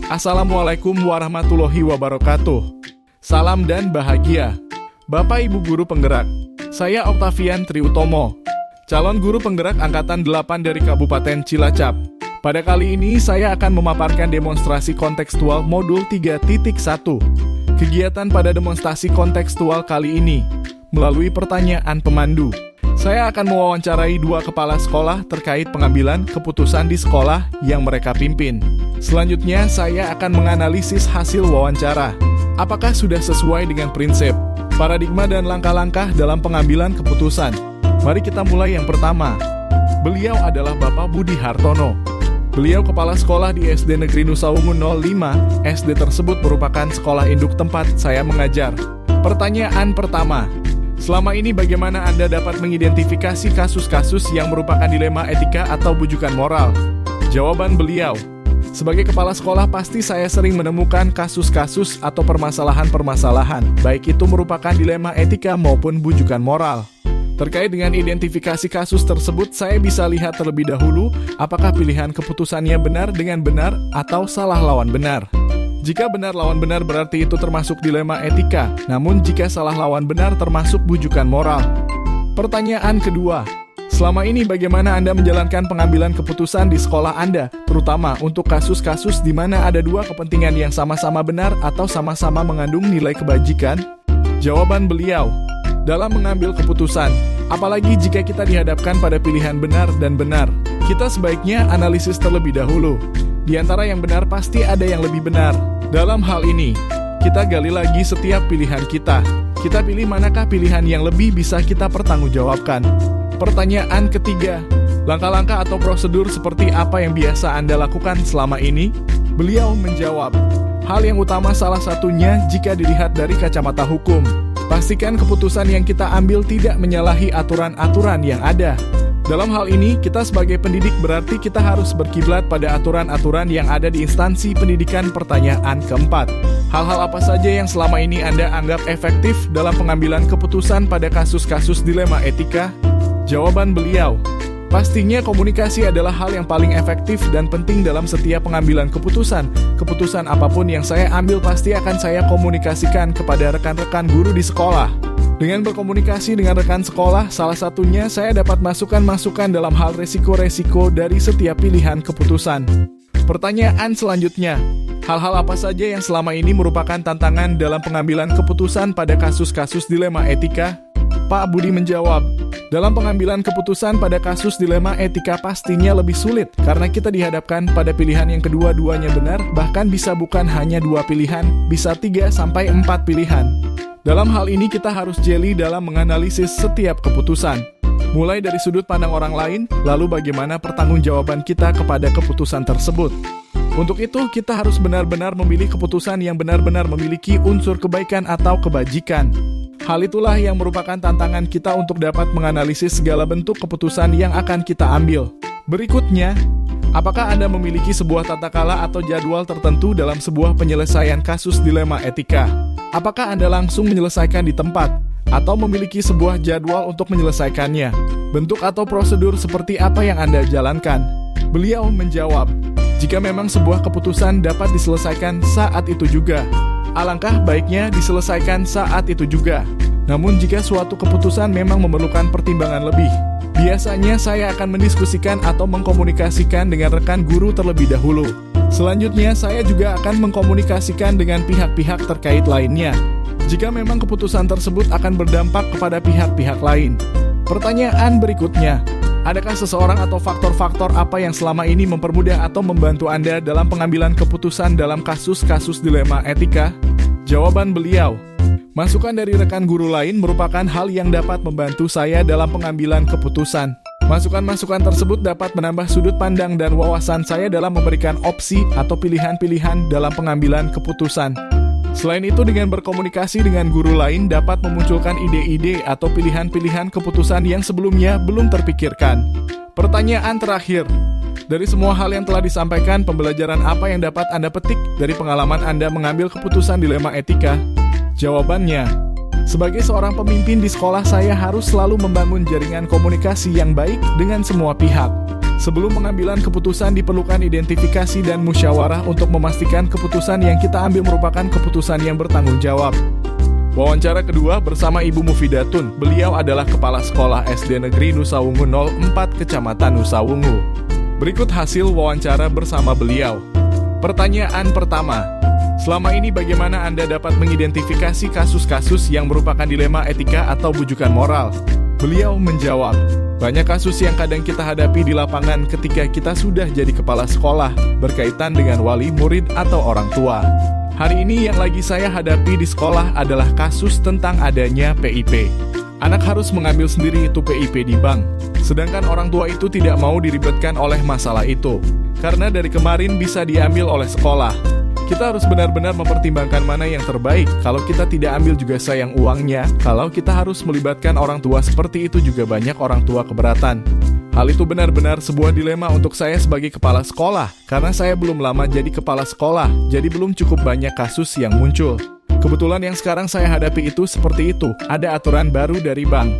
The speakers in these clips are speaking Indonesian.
Assalamualaikum warahmatullahi wabarakatuh. Salam dan bahagia. Bapak Ibu Guru Penggerak, saya Octavian Triutomo, calon guru penggerak Angkatan 8 dari Kabupaten Cilacap. Pada kali ini saya akan memaparkan demonstrasi kontekstual modul 3.1. Kegiatan pada demonstrasi kontekstual kali ini melalui pertanyaan pemandu. Saya akan mewawancarai 2 kepala sekolah terkait pengambilan keputusan di sekolah yang mereka pimpin. Selanjutnya, saya akan menganalisis hasil wawancara. Apakah sudah sesuai dengan prinsip, paradigma, dan langkah-langkah dalam pengambilan keputusan? Mari kita mulai yang pertama. Beliau adalah Bapak Budi Hartono. Beliau kepala sekolah di SD Negeri Nusa Ungu 05. SD tersebut merupakan sekolah induk tempat saya mengajar. Pertanyaan pertama. Selama ini bagaimana Anda dapat mengidentifikasi kasus-kasus yang merupakan dilema etika atau bujukan moral? Jawaban beliau, sebagai kepala sekolah pasti saya sering menemukan kasus-kasus atau permasalahan-permasalahan, baik itu merupakan dilema etika maupun bujukan moral. Terkait dengan identifikasi kasus tersebut, saya bisa lihat terlebih dahulu apakah pilihan keputusannya benar dengan benar atau salah lawan benar. Jika benar lawan benar berarti itu termasuk dilema etika, namun jika salah lawan benar termasuk bujukan moral. Pertanyaan kedua, selama ini bagaimana Anda menjalankan pengambilan keputusan di sekolah Anda, terutama untuk kasus-kasus di mana ada 2 kepentingan yang sama-sama benar atau sama-sama mengandung nilai kebajikan? Jawaban beliau, dalam mengambil keputusan, apalagi jika kita dihadapkan pada pilihan benar dan benar, kita sebaiknya analisis terlebih dahulu. Di antara yang benar pasti ada yang lebih benar. Dalam hal ini, kita gali lagi setiap pilihan kita. Kita pilih manakah pilihan yang lebih bisa kita pertanggungjawabkan. Pertanyaan ketiga, langkah-langkah atau prosedur seperti apa yang biasa Anda lakukan selama ini? Beliau menjawab, hal yang utama salah satunya jika dilihat dari kacamata hukum. Pastikan keputusan yang kita ambil tidak menyalahi aturan-aturan yang ada. Dalam hal ini, kita sebagai pendidik berarti kita harus berkiblat pada aturan-aturan yang ada di instansi pendidikan. Pertanyaan keempat, hal-hal apa saja yang selama ini Anda anggap efektif dalam pengambilan keputusan pada kasus-kasus dilema etika? Jawaban beliau, pastinya komunikasi adalah hal yang paling efektif dan penting dalam setiap pengambilan keputusan. Keputusan apapun yang saya ambil pasti akan saya komunikasikan kepada rekan-rekan guru di sekolah. Dengan berkomunikasi dengan rekan sekolah, salah satunya saya dapat masukan-masukan dalam hal resiko-resiko dari setiap pilihan keputusan. Pertanyaan selanjutnya, hal-hal apa saja yang selama ini merupakan tantangan dalam pengambilan keputusan pada kasus-kasus dilema etika? Pak Budi menjawab, dalam pengambilan keputusan pada kasus dilema etika pastinya lebih sulit karena kita dihadapkan pada pilihan yang kedua-duanya benar, bahkan bisa bukan hanya 2 pilihan, bisa 3 sampai 4 pilihan. Dalam hal ini kita harus jeli dalam menganalisis setiap keputusan, mulai dari sudut pandang orang lain, lalu bagaimana pertanggungjawaban kita kepada keputusan tersebut. Untuk itu, kita harus benar-benar memilih keputusan yang benar-benar memiliki unsur kebaikan atau kebajikan. Hal itulah yang merupakan tantangan kita untuk dapat menganalisis segala bentuk keputusan yang akan kita ambil. Berikutnya, apakah Anda memiliki sebuah tata kala atau jadwal tertentu dalam sebuah penyelesaian kasus dilema etika? Apakah Anda langsung menyelesaikan di tempat, atau memiliki sebuah jadwal untuk menyelesaikannya? Bentuk atau prosedur seperti apa yang Anda jalankan? Beliau menjawab, jika memang sebuah keputusan dapat diselesaikan saat itu juga, alangkah baiknya diselesaikan saat itu juga. Namun jika suatu keputusan memang memerlukan pertimbangan lebih, biasanya saya akan mendiskusikan atau mengkomunikasikan dengan rekan guru terlebih dahulu. Selanjutnya, saya juga akan mengkomunikasikan dengan pihak-pihak terkait lainnya, jika memang keputusan tersebut akan berdampak kepada pihak-pihak lain. Pertanyaan berikutnya, adakah seseorang atau faktor-faktor apa yang selama ini mempermudah atau membantu Anda dalam pengambilan keputusan dalam kasus-kasus dilema etika? Jawaban beliau, masukan dari rekan guru lain merupakan hal yang dapat membantu saya dalam pengambilan keputusan. Masukan-masukan tersebut dapat menambah sudut pandang dan wawasan saya dalam memberikan opsi atau pilihan-pilihan dalam pengambilan keputusan. Selain itu, dengan berkomunikasi dengan guru lain dapat memunculkan ide-ide atau pilihan-pilihan keputusan yang sebelumnya belum terpikirkan. Pertanyaan terakhir, dari semua hal yang telah disampaikan, pembelajaran apa yang dapat Anda petik dari pengalaman Anda mengambil keputusan dilema etika? Jawabannya, sebagai seorang pemimpin di sekolah, saya harus selalu membangun jaringan komunikasi yang baik dengan semua pihak. Sebelum pengambilan keputusan diperlukan identifikasi dan musyawarah untuk memastikan keputusan yang kita ambil merupakan keputusan yang bertanggung jawab. Wawancara kedua bersama Ibu Mufidatun. Beliau adalah Kepala Sekolah SD Negeri Nusa Wungu 04 Kecamatan Nusa Wungu. Berikut hasil wawancara bersama beliau. Pertanyaan pertama. Selama ini bagaimana Anda dapat mengidentifikasi kasus-kasus yang merupakan dilema etika atau bujukan moral? Beliau menjawab, banyak kasus yang kadang kita hadapi di lapangan ketika kita sudah jadi kepala sekolah berkaitan dengan wali, murid, atau orang tua. Hari ini yang lagi saya hadapi di sekolah adalah kasus tentang adanya PIP. Anak harus mengambil sendiri itu PIP di bank, sedangkan orang tua itu tidak mau diribetkan oleh masalah itu, karena dari kemarin bisa diambil oleh sekolah. Kita harus benar-benar mempertimbangkan mana yang terbaik. Kalau kita tidak ambil juga sayang uangnya. Kalau kita harus melibatkan orang tua seperti itu juga banyak orang tua keberatan. Hal itu benar-benar sebuah dilema untuk saya sebagai kepala sekolah. Karena saya belum lama jadi kepala sekolah, jadi belum cukup banyak kasus yang muncul. Kebetulan yang sekarang saya hadapi itu seperti itu. Ada aturan baru dari bank.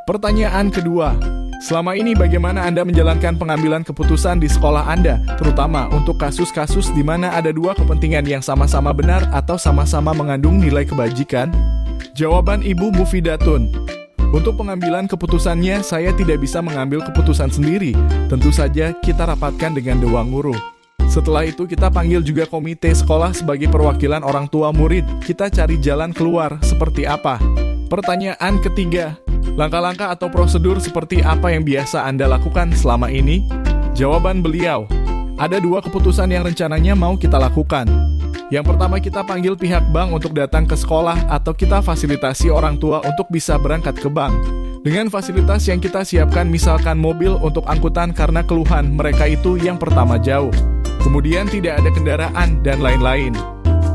Pertanyaan kedua. Selama ini bagaimana Anda menjalankan pengambilan keputusan di sekolah Anda, terutama untuk kasus-kasus di mana ada dua kepentingan yang sama-sama benar atau sama-sama mengandung nilai kebajikan? Jawaban Ibu Mufidatun. Untuk pengambilan keputusannya, saya tidak bisa mengambil keputusan sendiri. Tentu saja kita rapatkan dengan dewan guru. Setelah itu kita panggil juga komite sekolah sebagai perwakilan orang tua murid. Kita cari jalan keluar seperti apa? Pertanyaan ketiga. Langkah-langkah atau prosedur seperti apa yang biasa Anda lakukan selama ini? Jawaban beliau, ada dua keputusan yang rencananya mau kita lakukan. Yang pertama, kita panggil pihak bank untuk datang ke sekolah atau kita fasilitasi orang tua untuk bisa berangkat ke bank. Dengan fasilitas yang kita siapkan, misalkan mobil untuk angkutan karena keluhan mereka itu yang pertama jauh. Kemudian tidak ada kendaraan dan lain-lain.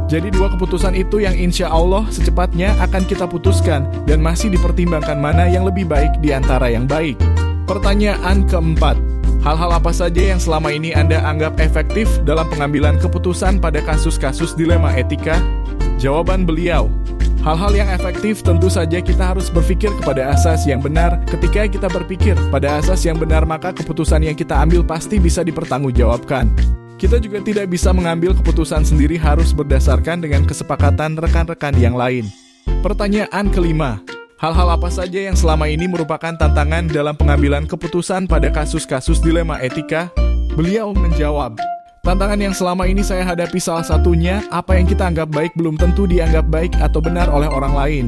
Jadi dua keputusan itu yang insya Allah secepatnya akan kita putuskan dan masih dipertimbangkan mana yang lebih baik di antara yang baik. Pertanyaan keempat. Hal-hal apa saja yang selama ini Anda anggap efektif dalam pengambilan keputusan pada kasus-kasus dilema etika? Jawaban beliau, hal-hal yang efektif tentu saja kita harus berpikir kepada asas yang benar. Ketika kita berpikir pada asas yang benar, maka keputusan yang kita ambil pasti bisa dipertanggungjawabkan. Kita juga tidak bisa mengambil keputusan sendiri, harus berdasarkan dengan kesepakatan rekan-rekan yang lain. Pertanyaan kelima. Hal-hal apa saja yang selama ini merupakan tantangan dalam pengambilan keputusan pada kasus-kasus dilema etika? Beliau menjawab, tantangan yang selama ini saya hadapi salah satunya, apa yang kita anggap baik belum tentu dianggap baik atau benar oleh orang lain.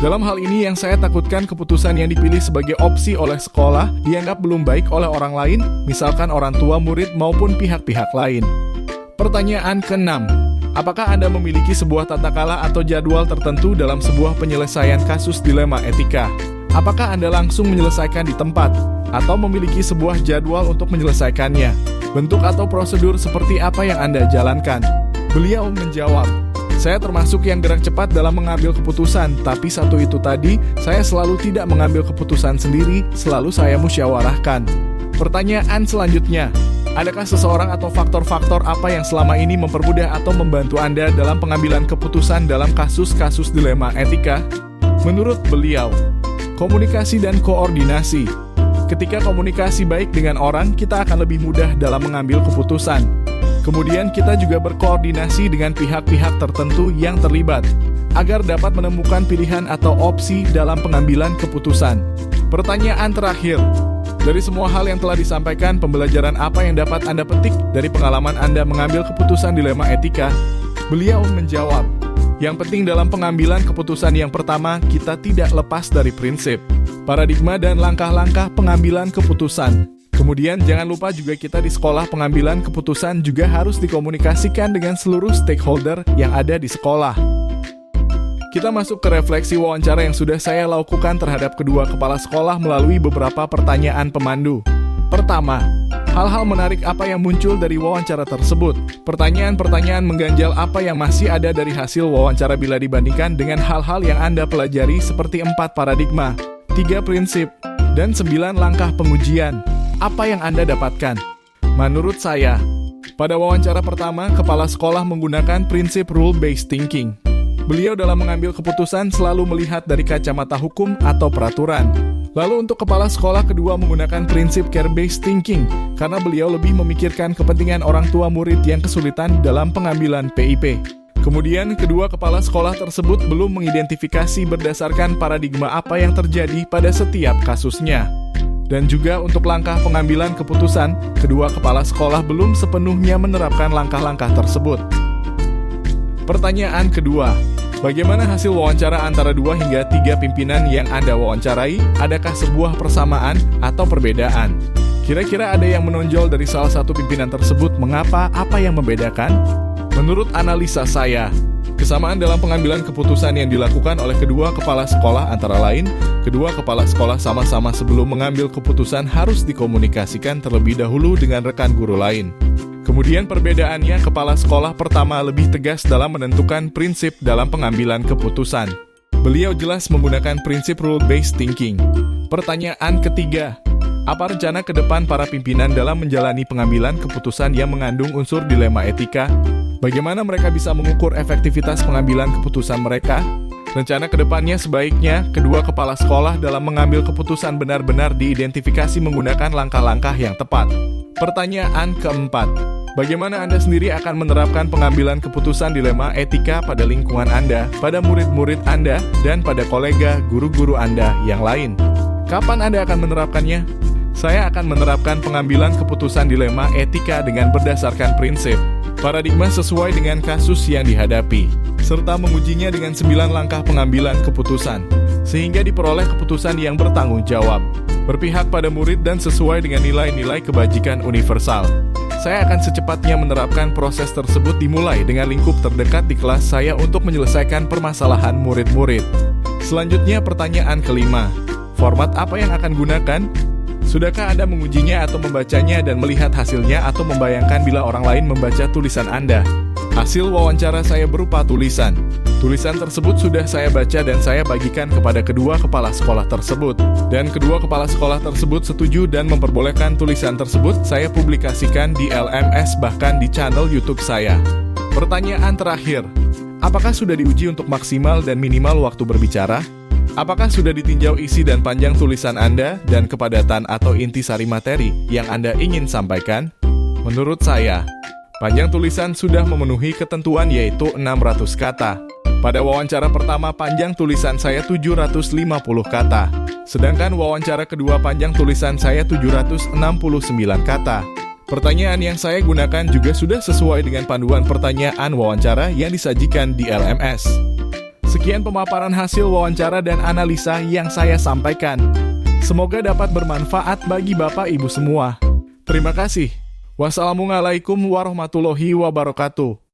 Dalam hal ini yang saya takutkan keputusan yang dipilih sebagai opsi oleh sekolah dianggap belum baik oleh orang lain, misalkan orang tua murid maupun pihak-pihak lain. Pertanyaan keenam. Apakah Anda memiliki sebuah tata kala atau jadwal tertentu dalam sebuah penyelesaian kasus dilema etika? Apakah Anda langsung menyelesaikan di tempat atau memiliki sebuah jadwal untuk menyelesaikannya? Bentuk atau prosedur seperti apa yang Anda jalankan? Beliau menjawab, saya termasuk yang gerak cepat dalam mengambil keputusan, tapi satu itu tadi, saya selalu tidak mengambil keputusan sendiri, selalu saya musyawarahkan. Pertanyaan selanjutnya, adakah seseorang atau faktor-faktor apa yang selama ini mempermudah atau membantu Anda dalam pengambilan keputusan dalam kasus-kasus dilema etika? Menurut beliau, komunikasi dan koordinasi. Ketika komunikasi baik dengan orang, kita akan lebih mudah dalam mengambil keputusan. Kemudian kita juga berkoordinasi dengan pihak-pihak tertentu yang terlibat, agar dapat menemukan pilihan atau opsi dalam pengambilan keputusan. Pertanyaan terakhir, dari semua hal yang telah disampaikan, pembelajaran apa yang dapat Anda petik dari pengalaman Anda mengambil keputusan dilema etika? Beliau menjawab, yang penting dalam pengambilan keputusan yang pertama, kita tidak lepas dari prinsip, paradigma dan langkah-langkah pengambilan keputusan. Kemudian jangan lupa juga kita di sekolah pengambilan keputusan juga harus dikomunikasikan dengan seluruh stakeholder yang ada di sekolah. Kita masuk ke refleksi wawancara yang sudah saya lakukan terhadap kedua kepala sekolah melalui beberapa pertanyaan pemandu. Pertama, hal-hal menarik apa yang muncul dari wawancara tersebut? Pertanyaan-pertanyaan mengganjal apa yang masih ada dari hasil wawancara bila dibandingkan dengan hal-hal yang Anda pelajari seperti 4 paradigma, 3 prinsip, dan 9 langkah pengujian. Apa yang Anda dapatkan? Menurut saya, pada wawancara pertama, kepala sekolah menggunakan prinsip rule-based thinking. Beliau dalam mengambil keputusan selalu melihat dari kacamata hukum atau peraturan. Lalu untuk kepala sekolah kedua menggunakan prinsip care-based thinking karena beliau lebih memikirkan kepentingan orang tua murid yang kesulitan dalam pengambilan PIP. Kemudian kedua kepala sekolah tersebut belum mengidentifikasi berdasarkan paradigma apa yang terjadi pada setiap kasusnya. Dan juga untuk langkah pengambilan keputusan, kedua kepala sekolah belum sepenuhnya menerapkan langkah-langkah tersebut. Pertanyaan kedua, bagaimana hasil wawancara antara 2 hingga 3 pimpinan yang Anda wawancarai? Adakah sebuah persamaan atau perbedaan? Kira-kira ada yang menonjol dari salah satu pimpinan tersebut? Mengapa? Apa yang membedakan? Menurut analisa saya, kesamaan dalam pengambilan keputusan yang dilakukan oleh kedua kepala sekolah antara lain, kedua kepala sekolah sama-sama sebelum mengambil keputusan harus dikomunikasikan terlebih dahulu dengan rekan guru lain. Kemudian perbedaannya, kepala sekolah pertama lebih tegas dalam menentukan prinsip dalam pengambilan keputusan. Beliau jelas menggunakan prinsip rule-based thinking. Pertanyaan ketiga, apa rencana ke depan para pimpinan dalam menjalani pengambilan keputusan yang mengandung unsur dilema etika? Bagaimana mereka bisa mengukur efektivitas pengambilan keputusan mereka? Rencana ke depannya sebaiknya kedua kepala sekolah dalam mengambil keputusan benar-benar diidentifikasi menggunakan langkah-langkah yang tepat. Pertanyaan keempat, bagaimana Anda sendiri akan menerapkan pengambilan keputusan dilema etika pada lingkungan Anda, pada murid-murid Anda, dan pada kolega, guru-guru Anda yang lain? Kapan Anda akan menerapkannya? Saya akan menerapkan pengambilan keputusan dilema etika dengan berdasarkan prinsip, paradigma sesuai dengan kasus yang dihadapi, serta mengujinya dengan 9 langkah pengambilan keputusan, sehingga diperoleh keputusan yang bertanggung jawab, berpihak pada murid dan sesuai dengan nilai-nilai kebajikan universal. Saya akan secepatnya menerapkan proses tersebut dimulai dengan lingkup terdekat di kelas saya untuk menyelesaikan permasalahan murid-murid. Selanjutnya pertanyaan kelima, format apa yang akan gunakan? Sudahkah Anda mengujinya atau membacanya dan melihat hasilnya atau membayangkan bila orang lain membaca tulisan Anda? Hasil wawancara saya berupa tulisan. Tulisan tersebut sudah saya baca dan saya bagikan kepada kedua kepala sekolah tersebut. Dan kedua kepala sekolah tersebut setuju dan memperbolehkan tulisan tersebut saya publikasikan di LMS bahkan di channel YouTube saya. Pertanyaan terakhir, apakah sudah diuji untuk maksimal dan minimal waktu berbicara? Apakah sudah ditinjau isi dan panjang tulisan Anda dan kepadatan atau intisari materi yang Anda ingin sampaikan? Menurut saya, panjang tulisan sudah memenuhi ketentuan yaitu 600 kata. Pada wawancara pertama panjang tulisan saya 750 kata. Sedangkan wawancara kedua panjang tulisan saya 769 kata. Pertanyaan yang saya gunakan juga sudah sesuai dengan panduan pertanyaan wawancara yang disajikan di LMS. Sekian pemaparan hasil wawancara dan analisa yang saya sampaikan. Semoga dapat bermanfaat bagi Bapak Ibu semua. Terima kasih. Wassalamualaikum warahmatullahi wabarakatuh.